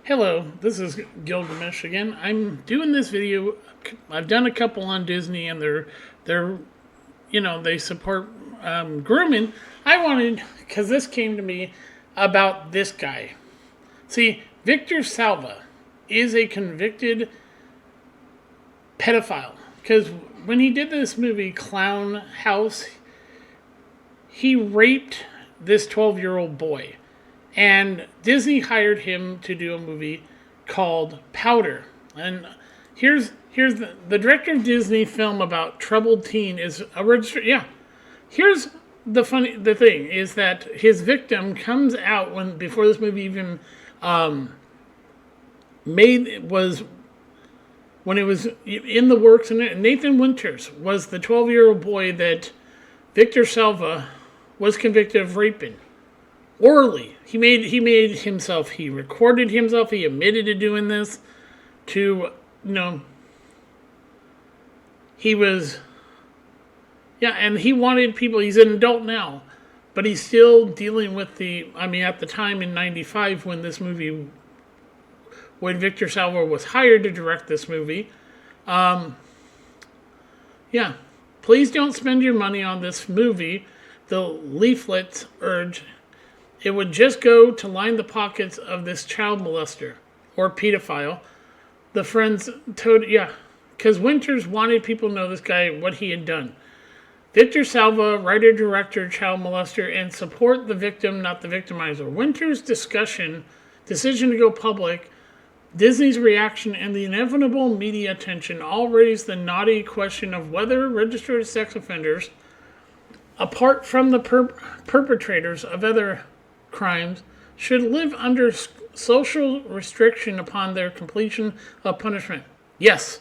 Hello, this is Gilgamesh again. I'm doing this video. I've done a couple on Disney, and they're they support grooming. I wanted because this came to me about this guy. See, Victor Salva is a convicted pedophile because when he did this movie Clown House, he raped this 12-year-old boy. And Disney hired him to do a movie called Powder. And here's the director of Disney film about troubled teen is a registered. Yeah, here's the thing is that his victim comes out when before this movie even made was when it was in the works, and Nathan Winters was the 12-year-old boy that Victor Salva was convicted of raping. Orally, he made himself. He recorded himself. He admitted to doing this. He was, and he wanted people. He's an adult now, but he's still dealing with the. I mean, at the time in '95 when this movie, when Victor Salva was hired to direct this movie, please don't spend your money on this movie. The leaflets urge. It would just go to line the pockets of this child molester or pedophile. The friends told, because Winters wanted people to know this guy, what he had done. Victor Salva, writer, director, child molester, and support the victim, not the victimizer. Winters' decision to go public, Disney's reaction, and the inevitable media attention all raise the knotty question of whether registered sex offenders, apart from the perpetrators of other crimes, should live under social restriction upon their completion of punishment. Yes,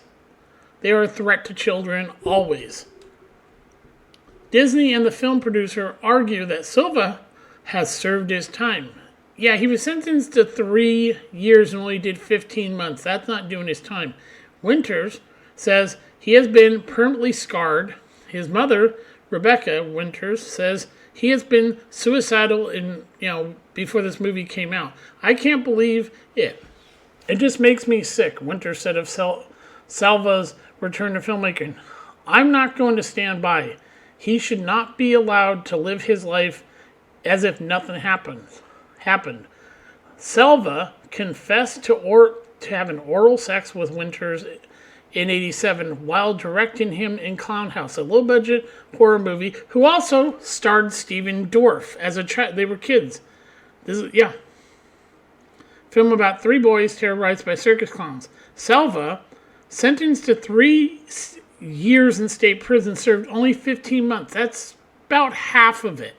they are a threat to children, always. Disney and the film producer argue that Silva has served his time. Yeah, he was sentenced to 3 years and only did 15 months. That's not doing his time. Winters says he has been permanently scarred. His mother, Rebecca Winters, says he has been suicidal before this movie came out. I can't believe it. It just makes me sick, Winter said of Salva's return to filmmaking. I'm not going to stand by. He should not be allowed to live his life as if nothing happened. Salva confessed to having oral sex with Winters in '87 while directing him in Clown House, a low-budget horror movie, who also starred Stephen Dorff as a child. They were kids. Film about 3 boys terrorized by circus clowns. Salva, sentenced to 3 years in state prison, served only 15 months. That's about half of it.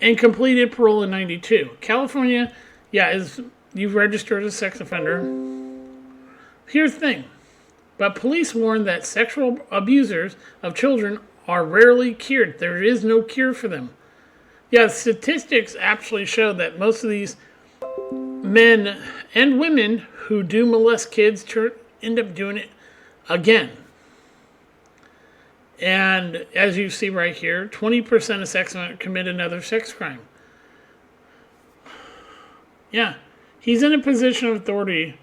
And completed parole in '92. California, is you've registered as a sex offender. Here's the thing. But police warn that sexual abusers of children are rarely cured. There is no cure for them. Yeah, statistics actually show that most of these men and women who do molest kids end up doing it again. And as you see right here, 20% of sex offenders commit another sex crime. Yeah, he's in a position of authority,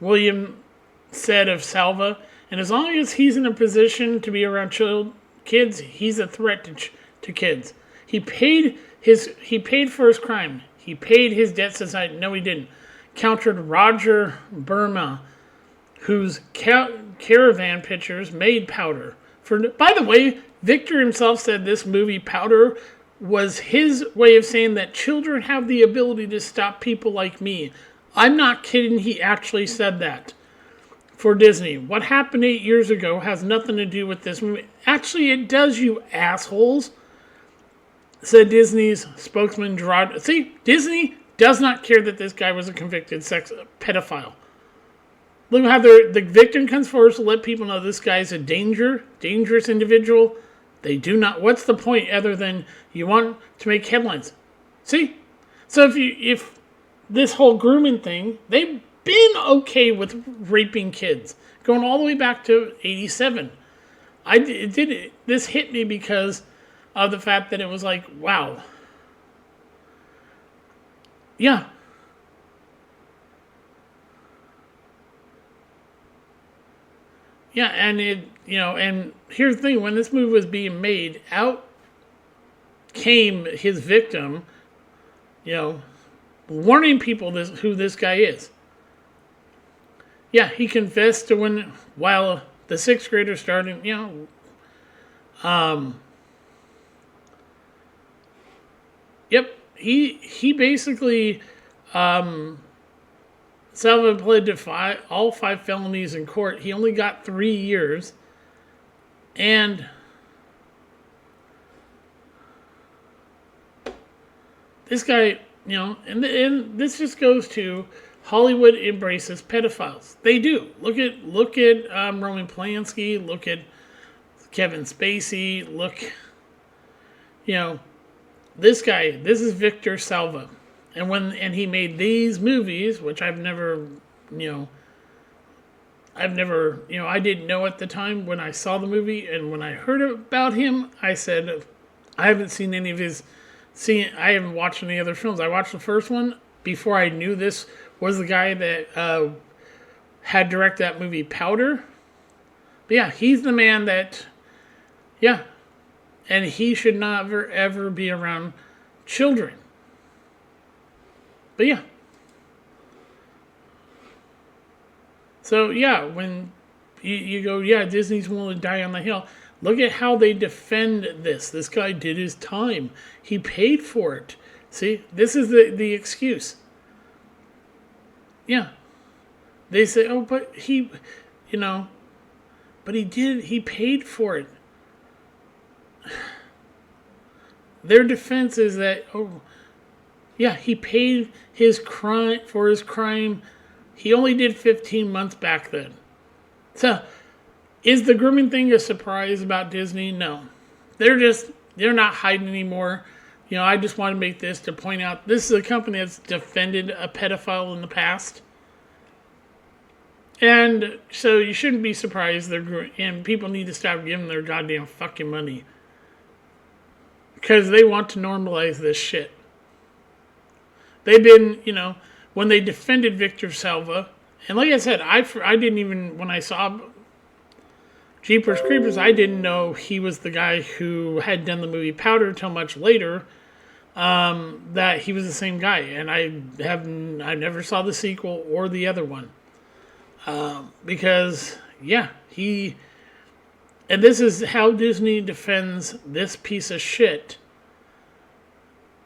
William said of Salva, and as long as he's in a position to be around kids, he's a threat to kids. He paid for his crime. He paid his debt society. No, he didn't. Countered Roger Burma, whose caravan pictures made Powder. By the way, Victor himself said this movie Powder was his way of saying that children have the ability to stop people like me. I'm not kidding, he actually said that for Disney. What happened 8 years ago has nothing to do with this movie. Actually, it does, you assholes, said Disney's spokesman Gerard. See, Disney does not care that this guy was a convicted pedophile. Look how the victim comes forward to let people know this guy's a dangerous individual. They do not. What's the point other than you want to make headlines? See? So if this whole grooming thing, they've been okay with raping kids, going all the way back to '87. This hit me because of the fact that it was like, wow. Yeah, Yeah, and and here's the thing: when this movie was being made, out came his victim, you know, warning people who this guy is. Yeah, he confessed to when while the sixth grader started, yep, he basically Salva pled to all five felonies in court. He only got 3 years, and this guy, and this just goes to Hollywood embraces pedophiles. They do. Look at Roman Polanski. Look at Kevin Spacey. Look, this guy. This is Victor Salva, and he made these movies, which I didn't know at the time when I saw the movie, and when I heard about him, I said, I haven't seen any of his. I haven't watched any other films. I watched the first one before I knew this was the guy that had directed that movie Powder. But yeah, he's the man that, and he should not ever be around children. But yeah. So yeah, when you go, Disney's willing to die on the hill. Look at how they defend this. This guy did his time. He paid for it. See, this is the excuse. Yeah. They say, oh, but he paid for it. Their defense is that, he paid for his crime. He only did 15 months back then. So, is the grooming thing a surprise about Disney? No. They're not hiding anymore. I just want to make this to point out this is a company that's defended a pedophile in the past. And so you shouldn't be surprised and people need to stop giving their goddamn fucking money. Because they want to normalize this shit. They've been, when they defended Victor Salva, and like I said, I didn't even, when I saw Jeepers Creepers, I didn't know he was the guy who had done the movie Powder until much later, that he was the same guy. And I never saw the sequel or the other one. Because, and this is how Disney defends this piece of shit.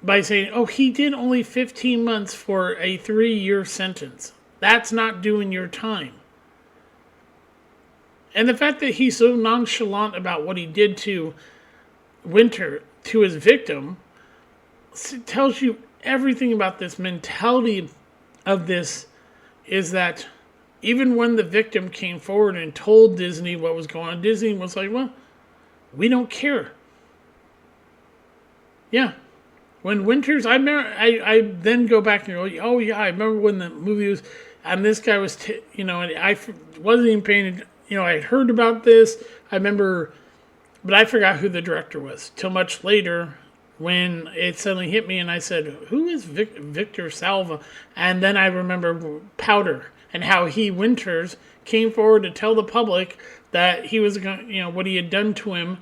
By saying, he did only 15 months for a 3-year sentence. That's not doing your time. And the fact that he's so nonchalant about what he did to Winter, to his victim, tells you everything about this mentality of this, is that even when the victim came forward and told Disney what was going on, Disney was like, well, we don't care. Yeah. When Winters, I remember, I then go back and go, oh yeah, I remember when the movie was, and this guy was, and I wasn't even paying, I had heard about this, I remember, but I forgot who the director was, till much later, when it suddenly hit me, and I said, who is Victor Salva? And then I remember Powder, and how Winters, came forward to tell the public that he was going, what he had done to him.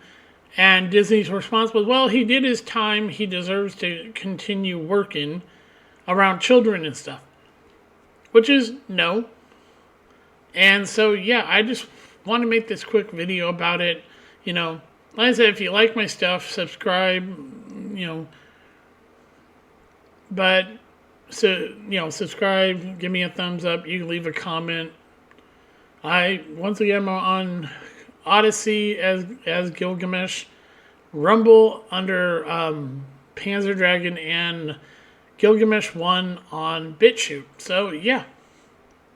And Disney's response was, well, he did his time. He deserves to continue working around children and stuff. Which is no. And so, I just want to make this quick video about it. Like I said, if you like my stuff, subscribe, But, subscribe, give me a thumbs up. You can leave a comment. Once again, I'm on Odyssey as Gilgamesh, Rumble under Panzer Dragon, and Gilgamesh 1 on BitChute. So you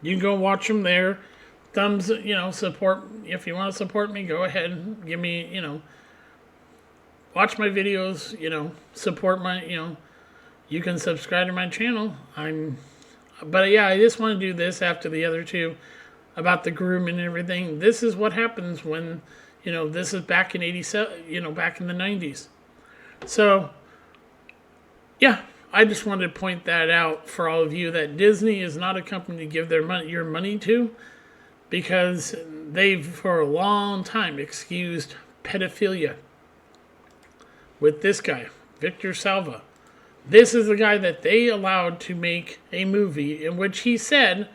can go watch them there. Thumbs, support. If you want to support me, go ahead and give me, watch my videos. Support my, you can subscribe to my channel. But I just want to do this after the other two. About the grooming and everything. This is what happens when, this is back in 87, back in the 90s. So, I just wanted to point that out for all of you, that Disney is not a company to give your money to. because they've for a long time excused pedophilia with this guy, Victor Salva. This is the guy that they allowed to make a movie in which he said,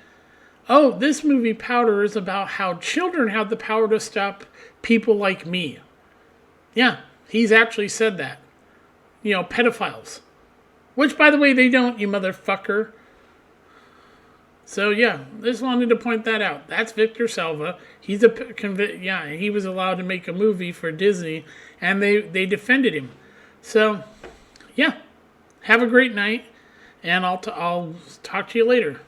oh, this movie Powder is about how children have the power to stop people like me. Yeah, he's actually said that. Pedophiles. Which, by the way, they don't, you motherfucker. So, yeah, just wanted to point that out. That's Victor Salva. He was allowed to make a movie for Disney, and they defended him. So, yeah, have a great night, and I'll talk to you later.